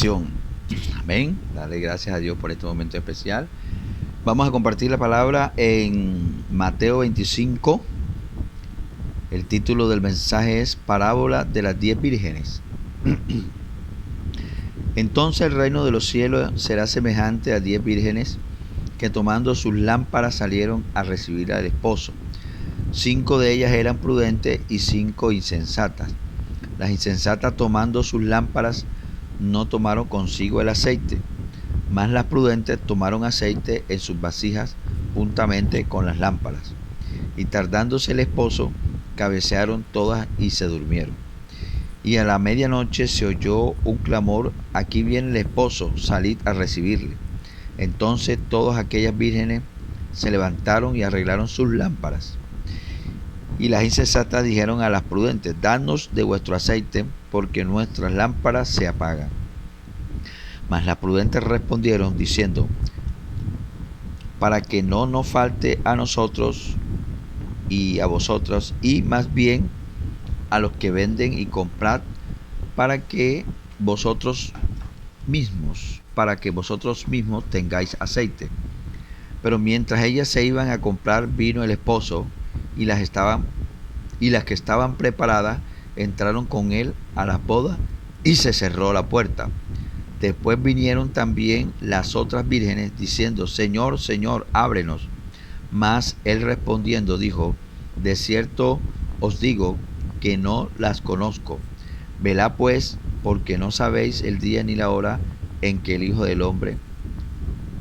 bendición. Amén. Dale gracias a Dios por este momento especial. Vamos a compartir la palabra en Mateo 25. El título del mensaje es Parábola de las 10 vírgenes. Entonces el reino de los cielos será semejante a 10 vírgenes que tomando sus lámparas salieron a recibir al esposo. 5 de ellas eran prudentes y 5 insensatas. Las insensatas, tomando sus lámparas, no tomaron consigo el aceite, mas las prudentes tomaron aceite en sus vasijas juntamente con las lámparas. Y tardándose el esposo, cabecearon todas y se durmieron. Y a la medianoche se oyó un clamor: aquí viene el esposo, salid a recibirle. Entonces todas aquellas vírgenes se levantaron y arreglaron sus lámparas. Y las insensatas dijeron a las prudentes: danos de vuestro aceite, porque nuestras lámparas se apagan. Mas las prudentes respondieron diciendo: para que no nos falte a nosotros y a vosotros, y más bien a los que venden, y comprad para que vosotros mismos tengáis aceite. Pero mientras ellas se iban a comprar, vino el esposo, y las que estaban preparadas entraron con él a las bodas, y se cerró la puerta. Después vinieron también las otras vírgenes diciendo: Señor, Señor, ábrenos. Mas él respondiendo dijo: de cierto os digo que no las conozco. Velad pues, porque no sabéis el día ni la hora en que el Hijo del Hombre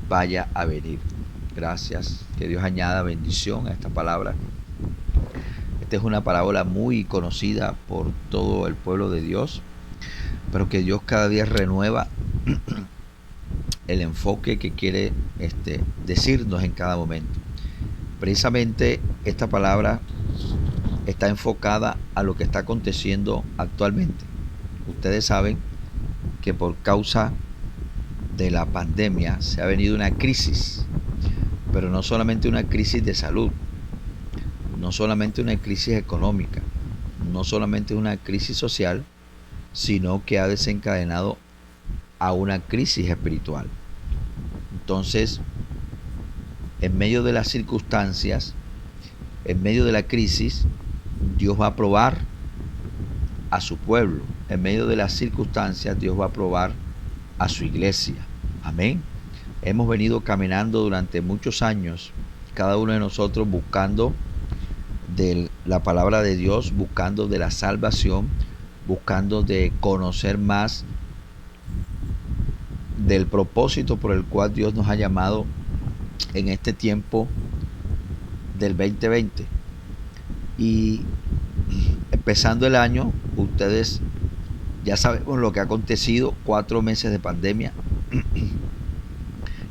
vaya a venir. Gracias. Que Dios añada bendición a esta palabra. Esta es una parábola muy conocida por todo el pueblo de Dios, pero que Dios cada día renueva el enfoque que quiere decirnos en cada momento. Precisamente esta palabra está enfocada a lo que está aconteciendo actualmente. Ustedes saben que por causa de la pandemia se ha venido una crisis, pero no solamente una crisis de salud, no solamente una crisis económica, no solamente una crisis social, sino que ha desencadenado a una crisis espiritual. Entonces, en medio de las circunstancias, en medio de la crisis, Dios va a probar a su pueblo. En medio de las circunstancias, Dios va a probar a su iglesia. Amén. Hemos venido caminando durante muchos años, cada uno de nosotros buscando de la palabra de Dios, buscando de la salvación, buscando de conocer más del propósito por el cual Dios nos ha llamado en este tiempo del 2020. Y empezando el año, ustedes ya sabemos lo que ha acontecido, 4 meses de pandemia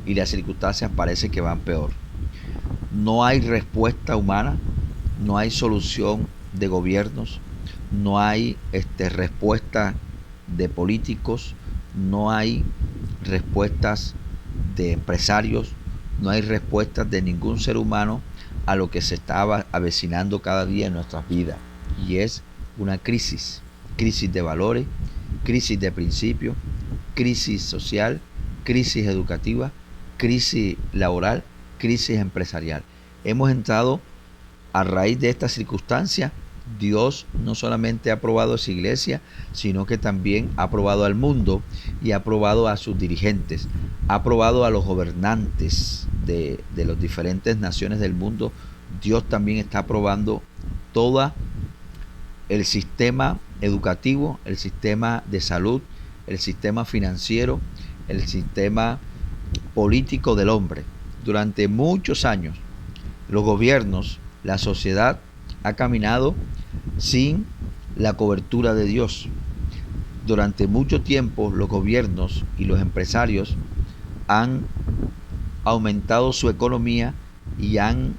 y las circunstancias parece que van peor. No hay respuesta humana, no hay solución de gobiernos, no hay respuesta de políticos, no hay respuestas de empresarios, no hay respuestas de ningún ser humano a lo que se estaba avecinando cada día en nuestras vidas. Y es una crisis de valores, crisis de principios, crisis social, crisis educativa, crisis laboral, crisis empresarial. Hemos entrado a raíz de esta circunstancia. Dios no solamente ha probado a su iglesia, sino que también ha probado al mundo y ha probado a sus dirigentes, ha probado a los gobernantes de las diferentes naciones del mundo. Dios también está probando todo el sistema educativo, el sistema de salud, el sistema financiero, el sistema político del hombre. Durante muchos años, los gobiernos, la sociedad ha caminado sin la cobertura de Dios. Durante mucho tiempo, los gobiernos y los empresarios han aumentado su economía y han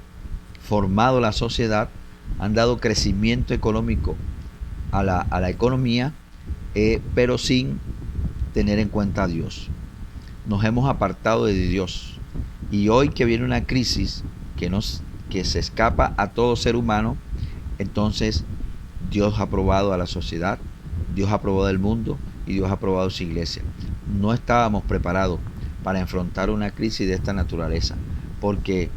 formado la sociedad, han dado crecimiento económico a la economía, pero sin tener en cuenta a Dios. Nos hemos apartado de Dios, y hoy que viene una crisis que se escapa a todo ser humano, entonces Dios ha probado a la sociedad, Dios ha probado el mundo y Dios ha probado su iglesia. no estábamos preparados para enfrentar una crisis de esta naturaleza, porque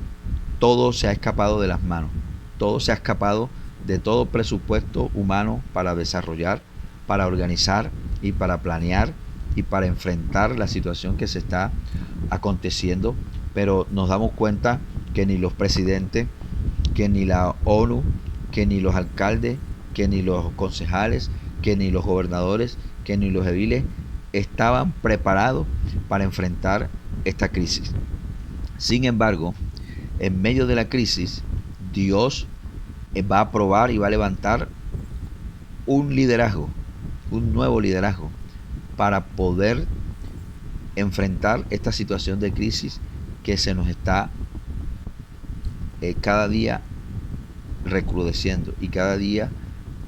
todo se ha escapado de las manos, todo se ha escapado de todo presupuesto humano para desarrollar, para organizar y para planear y para enfrentar la situación que se está aconteciendo, pero nos damos cuenta que ni los presidentes, que ni la ONU, que ni los alcaldes, que ni los concejales, que ni los gobernadores, que ni los ediles estaban preparados para enfrentar esta crisis. Sin embargo, en medio de la crisis, Dios va a probar y va a levantar un liderazgo, un nuevo liderazgo, para poder enfrentar esta situación de crisis que se nos está cada día recrudeciendo y cada día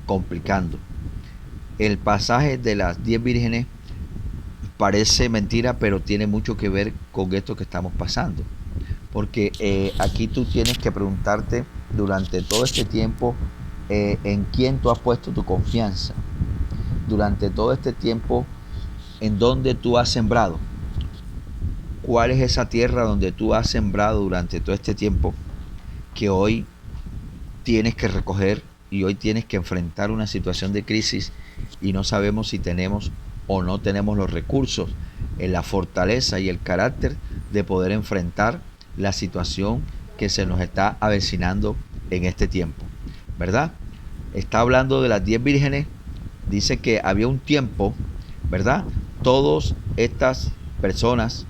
complicando. El pasaje de las 10 vírgenes parece mentira, pero tiene mucho que ver con esto que estamos pasando. Porque aquí tú tienes que preguntarte durante todo este tiempo en quién tú has puesto tu confianza. Durante todo este tiempo, en dónde tú has sembrado. ¿Cuál es esa tierra donde tú has sembrado durante todo este tiempo que hoy tienes que recoger y hoy tienes que enfrentar una situación de crisis y no sabemos si tenemos o no tenemos los recursos, la fortaleza y el carácter de poder enfrentar la situación que se nos está avecinando en este tiempo, ¿verdad? Está hablando de las 10 vírgenes, dice que había un tiempo, ¿verdad? Todas estas personas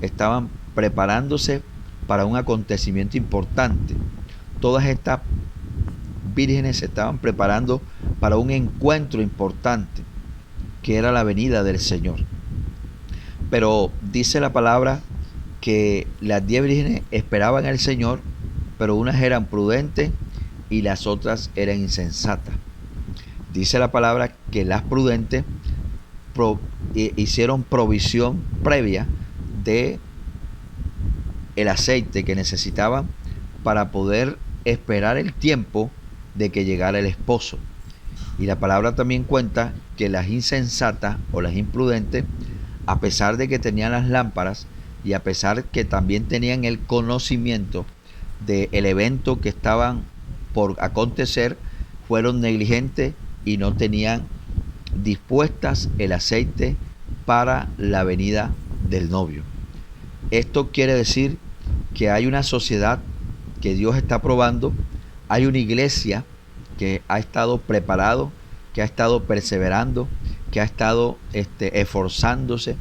estaban preparándose para un acontecimiento importante. Todas estas vírgenes se estaban preparando para un encuentro importante, que era la venida del Señor. Pero dice la palabra que las 10 vírgenes esperaban al Señor, pero unas eran prudentes y las otras eran insensatas. Dice la palabra que las prudentes hicieron provisión previa de el aceite que necesitaban para poder esperar el tiempo de que llegara el esposo. Y la palabra también cuenta que las insensatas o las imprudentes, a pesar de que tenían las lámparas y a pesar que también tenían el conocimiento del evento que estaban por acontecer, fueron negligentes y no tenían dispuestas el aceite para la venida del novio. Esto quiere decir que hay una sociedad que Dios está probando, hay una iglesia que ha estado preparado, que ha estado perseverando, que ha estado esforzándose,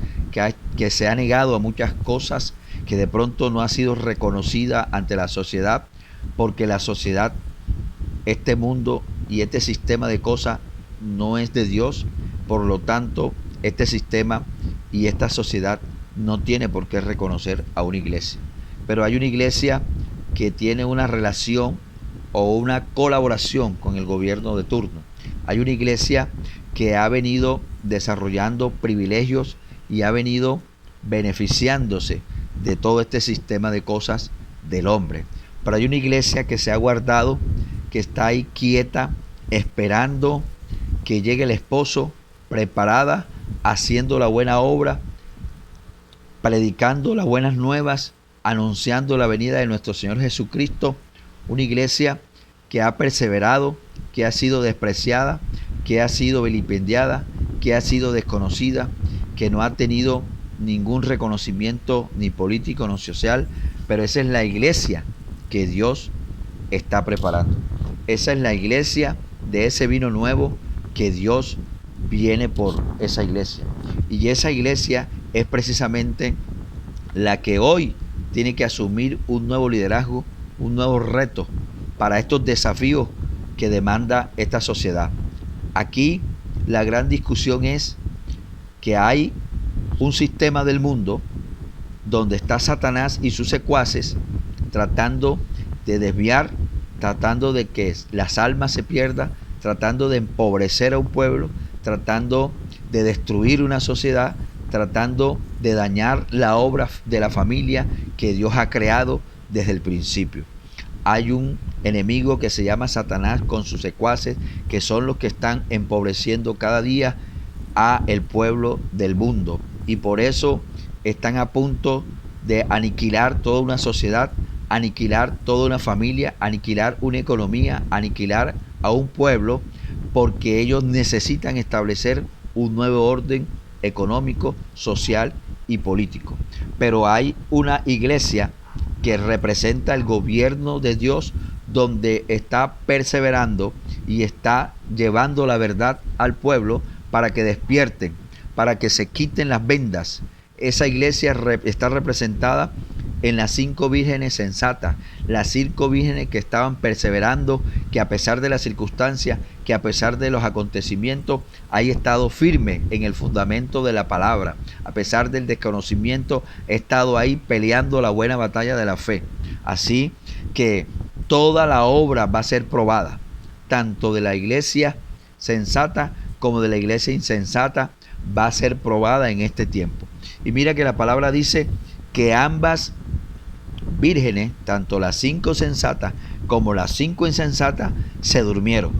que se ha negado a muchas cosas, que de pronto no ha sido reconocida ante la sociedad, porque la sociedad, este mundo y este sistema de cosas no es de Dios. Por lo tanto, este sistema y esta sociedad no tiene por qué reconocer a una iglesia. Pero hay una iglesia que tiene una relación o una colaboración con el gobierno de turno. Hay una iglesia que ha venido desarrollando privilegios y ha venido beneficiándose de todo este sistema de cosas del hombre. Pero hay una iglesia que se ha guardado, que está ahí quieta, esperando que llegue el esposo, preparada, haciendo la buena obra, predicando las buenas nuevas, anunciando la venida de nuestro Señor Jesucristo. Una iglesia que ha perseverado, que ha sido despreciada, que ha sido vilipendiada, que ha sido desconocida, que no ha tenido ningún reconocimiento ni político ni social, pero esa es la iglesia que Dios está preparando. Esa es la iglesia de ese vino nuevo que Dios viene por esa iglesia. Y esa iglesia es precisamente la que hoy tiene que asumir un nuevo liderazgo, un nuevo reto para estos desafíos que demanda esta sociedad. Aquí la gran discusión es que hay un sistema del mundo donde está Satanás y sus secuaces tratando de desviar, tratando de que las almas se pierdan, tratando de empobrecer a un pueblo, tratando de destruir una sociedad, tratando de dañar la obra de la familia que Dios ha creado desde el principio. Hay un enemigo que se llama Satanás con sus secuaces, que son los que están empobreciendo cada día a el pueblo del mundo, y por eso están a punto de aniquilar toda una sociedad, aniquilar toda una familia, aniquilar una economía, aniquilar a un pueblo, porque ellos necesitan establecer un nuevo orden económico, social y político. Pero hay una iglesia que representa el gobierno de Dios, donde está perseverando y está llevando la verdad al pueblo para que despierten, para que se quiten las vendas. Esa iglesia está representada en las 5 vírgenes sensatas, las 5 vírgenes que estaban perseverando, que a pesar de las circunstancias, que a pesar de los acontecimientos, ha estado firme en el fundamento de la palabra. A pesar del desconocimiento, ha estado ahí peleando la buena batalla de la fe. Así que toda la obra va a ser probada, tanto de la iglesia sensata como de la iglesia insensata, va a ser probada en este tiempo. Y mira que la palabra dice que ambas vírgenes, tanto las 5 sensatas como las 5 insensatas, se durmieron,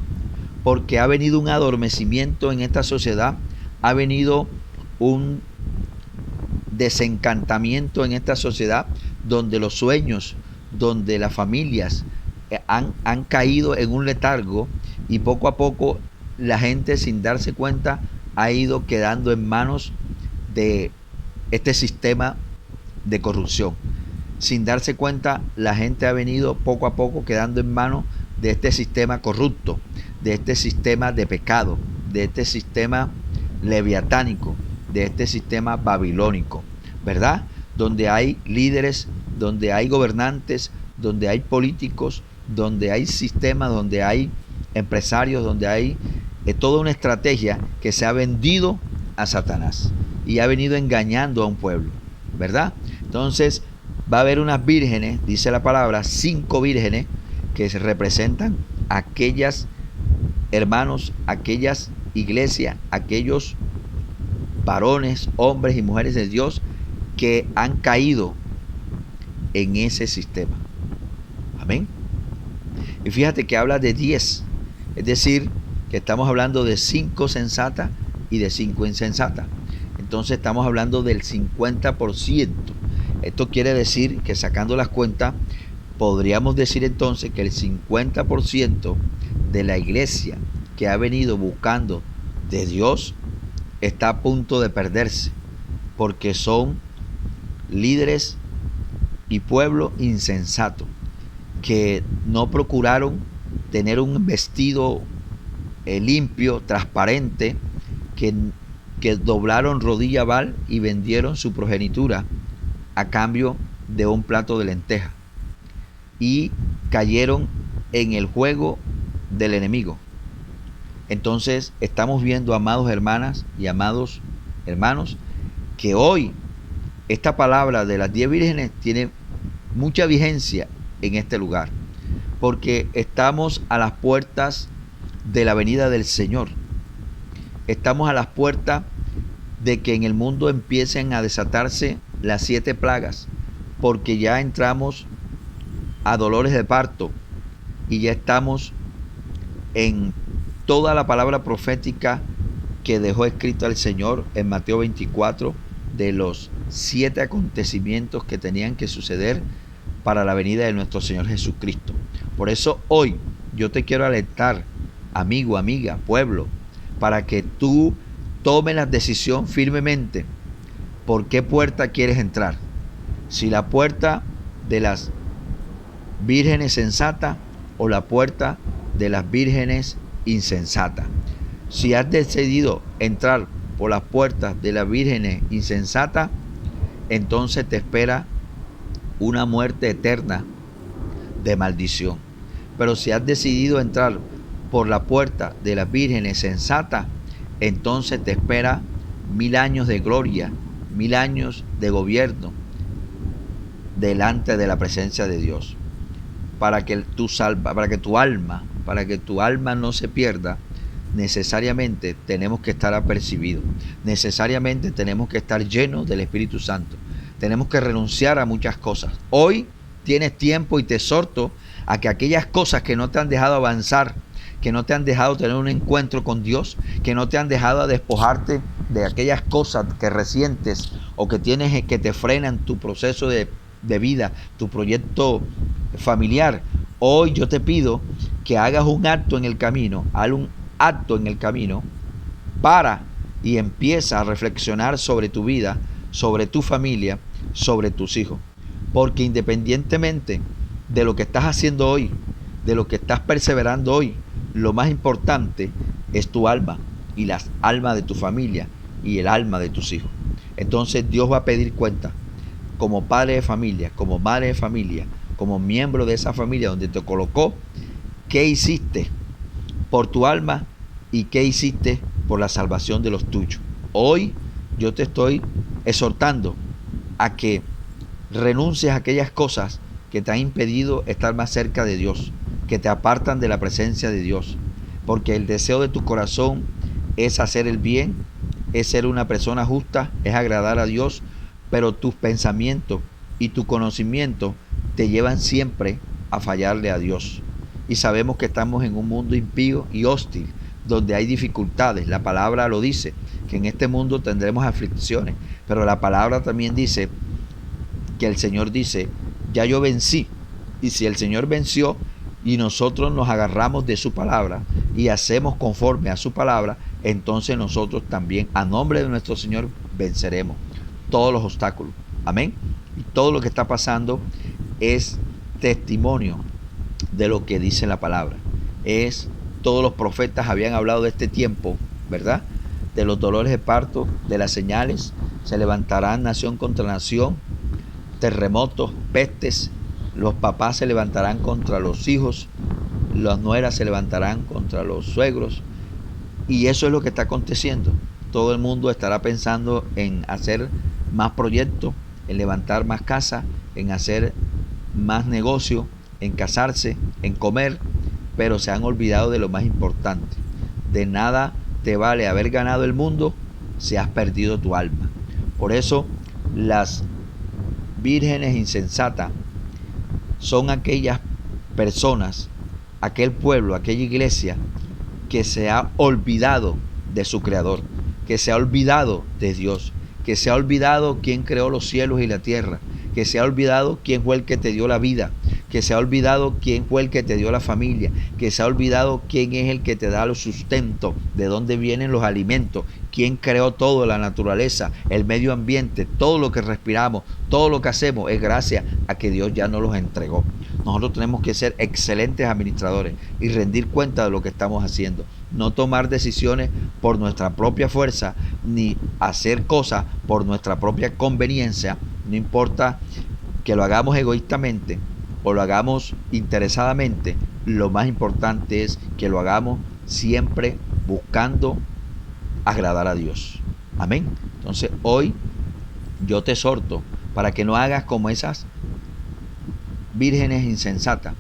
porque ha venido un adormecimiento en esta sociedad, ha venido un desencantamiento en esta sociedad, donde los sueños, donde las familias han caído en un letargo, y poco a poco la gente, sin darse cuenta, ha ido quedando en manos de este sistema de corrupción. Sin darse cuenta, la gente ha venido poco a poco quedando en manos de este sistema corrupto, de este sistema de pecado, de este sistema leviatánico, de este sistema babilónico, ¿verdad? Donde hay líderes, donde hay gobernantes, donde hay políticos, donde hay sistemas, donde hay empresarios, donde hay toda una estrategia que se ha vendido a Satanás y ha venido engañando a un pueblo, ¿verdad? Entonces va a haber unas vírgenes, dice la palabra, 5 vírgenes que se representan aquellas hermanos, aquellas iglesias, aquellos varones, hombres y mujeres de Dios que han caído en ese sistema. Amén. Y fíjate que habla de 10, es decir, que estamos hablando de 5 sensatas y de 5 insensatas. Entonces estamos hablando del 50%. Esto quiere decir que, sacando las cuentas, podríamos decir entonces que el 50% de la iglesia que ha venido buscando de Dios está a punto de perderse, porque son líderes y pueblo insensato, que no procuraron tener un vestido limpio, transparente, que doblaron rodilla a Baal y vendieron su progenitura a cambio de un plato de lenteja, y cayeron en el juego del enemigo. Entonces estamos viendo, amados hermanas y amados hermanos, que hoy esta palabra de las 10 vírgenes tiene mucha vigencia en este lugar, porque estamos a las puertas de la venida del Señor. Estamos a las puertas de que en el mundo empiecen a desatarse las 7 plagas, porque ya entramos a dolores de parto y ya estamos en toda la palabra profética que dejó escrito el Señor en Mateo 24, de los 7 acontecimientos que tenían que suceder para la venida de nuestro Señor Jesucristo. Por eso hoy yo te quiero alentar, amigo, amiga, pueblo, para que tú tomes la decisión firmemente. ¿Por qué puerta quieres entrar? Si la puerta de las vírgenes sensatas o la puerta de las vírgenes insensatas. Si has decidido entrar por las puertas de las vírgenes insensatas, entonces te espera una muerte eterna de maldición. Pero si has decidido entrar por la puerta de las vírgenes sensatas, entonces te espera 1000 años de gloria, 1000 años de gobierno delante de la presencia de Dios. Para que tu alma no se pierda, necesariamente tenemos que estar apercibidos. Necesariamente tenemos que estar llenos del Espíritu Santo. Tenemos que renunciar a muchas cosas. Hoy tienes tiempo y te exhorto a que aquellas cosas que no te han dejado avanzar, que no te han dejado tener un encuentro con Dios, que no te han dejado despojarte de aquellas cosas que resientes o que tienes que te frenan tu proceso de vida, tu proyecto familiar. Hoy yo te pido que hagas un acto en el camino, haz un acto en el camino, para y empieza a reflexionar sobre tu vida, sobre tu familia, sobre tus hijos. Porque independientemente de lo que estás haciendo hoy, de lo que estás perseverando hoy, lo más importante es tu alma y las almas de tu familia y el alma de tus hijos. Entonces Dios va a pedir cuenta como padre de familia, como madre de familia, como miembro de esa familia donde te colocó, qué hiciste por tu alma y qué hiciste por la salvación de los tuyos. Hoy yo te estoy exhortando a que renuncies a aquellas cosas que te han impedido estar más cerca de Dios, que te apartan de la presencia de Dios, porque el deseo de tu corazón es hacer el bien, es ser una persona justa, es agradar a Dios, pero tus pensamientos y tu conocimiento te llevan siempre a fallarle a Dios. Y sabemos que estamos en un mundo impío y hostil, donde hay dificultades. La palabra lo dice, que en este mundo tendremos aflicciones, pero la palabra también dice que el Señor dice, ya yo vencí. Y si el Señor venció y nosotros nos agarramos de su palabra y hacemos conforme a su palabra, entonces nosotros también, a nombre de nuestro Señor, venceremos todos los obstáculos. Amén. Y todo lo que está pasando es testimonio de lo que dice la palabra. Todos los profetas habían hablado de este tiempo, ¿verdad? De los dolores de parto, de las señales. Se levantarán nación contra nación, terremotos, pestes. Los papás se levantarán contra los hijos, las nueras se levantarán contra los suegros. Y eso es lo que está aconteciendo. Todo el mundo estará pensando en hacer más proyectos, en levantar más casas, en hacer más negocio, en casarse, en comer, pero se han olvidado de lo más importante. De nada te vale haber ganado el mundo si has perdido tu alma. Por eso las vírgenes insensatas son aquellas personas, aquel pueblo, aquella iglesia que se ha olvidado de su creador, que se ha olvidado de Dios, que se ha olvidado quién creó los cielos y la tierra, que se ha olvidado quién fue el que te dio la vida, que se ha olvidado quién fue el que te dio la familia, que se ha olvidado quién es el que te da los sustentos, de dónde vienen los alimentos, quién creó todo, la naturaleza, el medio ambiente, todo lo que respiramos, todo lo que hacemos es gracias a que Dios ya nos los entregó. Nosotros tenemos que ser excelentes administradores y rendir cuenta de lo que estamos haciendo. No tomar decisiones por nuestra propia fuerza, ni hacer cosas por nuestra propia conveniencia, no importa que lo hagamos egoístamente o lo hagamos interesadamente, lo más importante es que lo hagamos siempre buscando agradar a Dios. Amén. Entonces hoy yo te exhorto para que no hagas como esas vírgenes insensatas,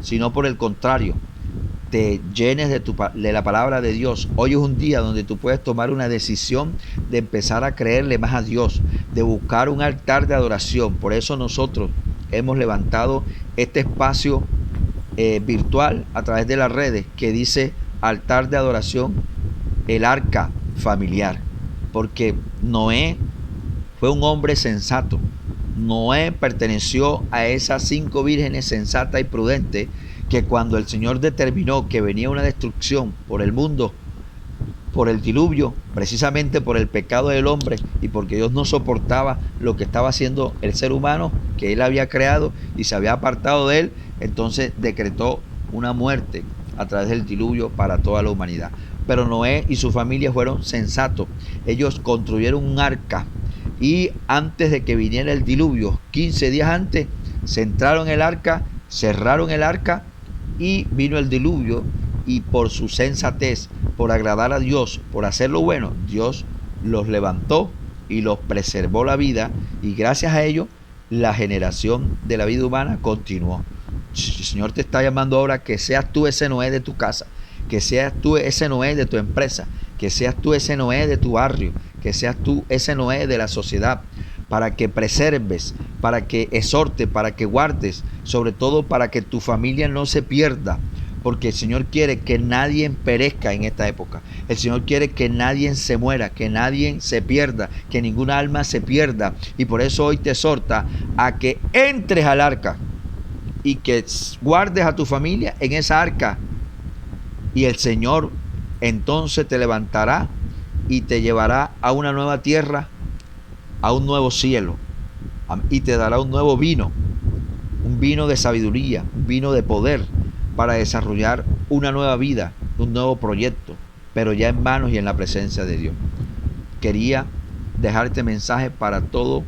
sino por el contrario, te llenes de la palabra de Dios. Hoy es un día donde tú puedes tomar una decisión de empezar a creerle más a Dios, de buscar un altar de adoración. Por eso nosotros hemos levantado este espacio virtual a través de las redes que dice altar de adoración, el arca familiar, porque Noé fue un hombre sensato. Noé perteneció a esas 5 vírgenes sensatas y prudentes que cuando el Señor determinó que venía una destrucción por el mundo, por el diluvio, precisamente por el pecado del hombre y porque Dios no soportaba lo que estaba haciendo el ser humano que Él había creado y se había apartado de Él, entonces decretó una muerte a través del diluvio para toda la humanidad. Pero Noé y su familia fueron sensatos. Ellos construyeron un arca y antes de que viniera el diluvio, 15 días antes, se entraron en el arca, cerraron el arca y vino el diluvio, y por su sensatez, por agradar a Dios, por hacer lo bueno, Dios los levantó y los preservó la vida, y gracias a ello la generación de la vida humana continuó. El Señor te está llamando ahora que seas tú ese Noé de tu casa, que seas tú ese Noé de tu empresa, que seas tú ese Noé de tu barrio, que seas tú ese Noé de la sociedad, para que preserves, para que exhortes, para que guardes, sobre todo para que tu familia no se pierda, porque el Señor quiere que nadie perezca en esta época. El Señor quiere que nadie se muera, que nadie se pierda, que ninguna alma se pierda. Y por eso hoy te exhorta a que entres al arca y que guardes a tu familia en esa arca. Y el Señor entonces te levantará y te llevará a una nueva tierra, a un nuevo cielo, y te dará un nuevo vino, un vino de sabiduría, un vino de poder, para desarrollar una nueva vida, un nuevo proyecto, pero ya en manos y en la presencia de Dios. Quería dejarte mensaje para todos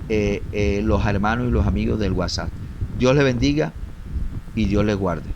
los hermanos y los amigos del WhatsApp. Dios les bendiga y Dios les guarde.